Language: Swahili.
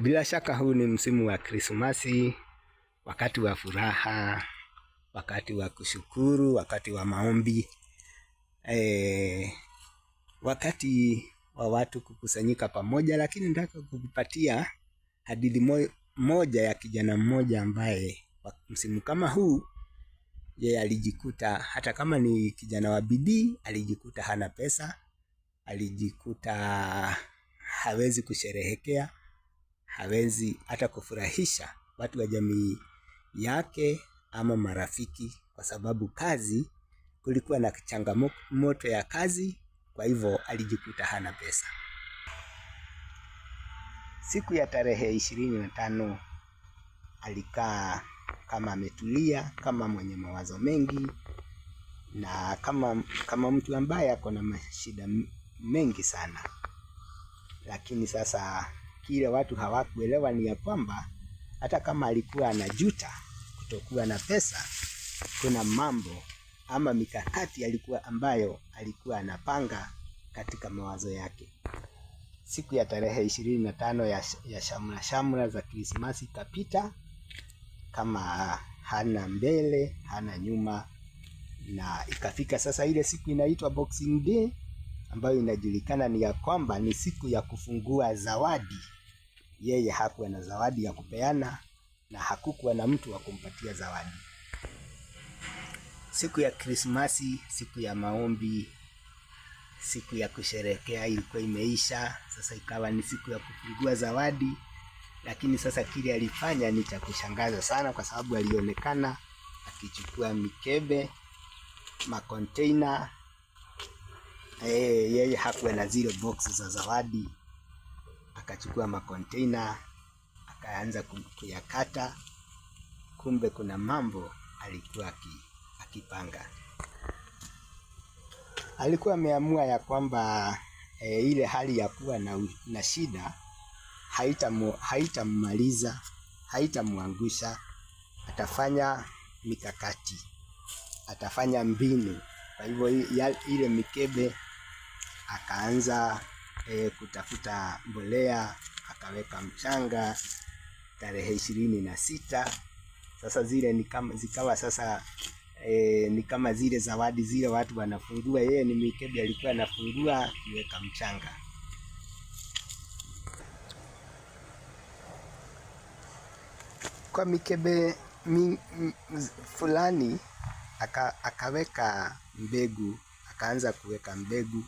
Bila shaka huu ni msimu wa Krismasi, wakati wa furaha, wakati wa kushukuru, wakati wa maombi, wakati wa watu kukusanyika pamoja. Lakini nataka kukupatia hadithi moja ya kijana mmoja ambaye msimu kama huu yeye alijikuta, hata kama ni kijana wa bidii, alijikuta hana pesa, alijikuta hawezi kusherehekea, hawezi hata kufurahisha watu wa jamii yake ama marafiki, kwa sababu kazi, kulikuwa na changamoto ya kazi. Kwa hivyo alijikuta hana pesa. Siku ya tarehe 25 alikaa kama ametulia, kama mwenye mawazo mengi, na kama mtu ambaye ako na mashida mengi sana. Lakini sasa kile watu hawakuelewa ni ya kwamba hata kama alikuwa anajuta kutokuwa na pesa, kuna mambo ama mikakati ambayo alikuwa anapanga katika mawazo yake. Siku ya tarehe 25 ya shamra za Krismasi kapita kama hana mbele hana nyuma, na ikafika sasa ile siku inaitwa Boxing Day, ambayo inajulikana ni ya kwamba ni siku ya kufungua zawadi. Yeye hakuwa na zawadi ya kupeana na hakukuwa na mtu wa kumpatia zawadi. Siku ya Krismasi, siku ya maombi, siku ya kusherehekea ilikuwa imeisha. Sasa ikawa ni siku ya kufungua zawadi. Lakini sasa kile alifanya ni cha kushangaza sana, kwa sababu alionekana akichukua mikebe, makonteina. Yeye hakuwa na zile box za zawadi. Akachukua makonteina, akaanza kuyakata. Kumbe kuna mambo alikuwa akipanga. Alikuwa ameamua ya kwamba ile hali ya kuwa na shida haitamaliza, haitamwangusha. Atafanya mikakati, atafanya mbinu. Kwa hivyo ile mikebe akaanza kutafuta mbolea, akaweka mchanga. Tarehe 26 sasa zile zikawa sasa ni kama zile zawadi zile watu wanafungua. Yeye ni mikebe alikuwa anafungua akiweka mchanga. Kwa mikebe fulani akaweka mbegu, akaanza kuweka mbegu.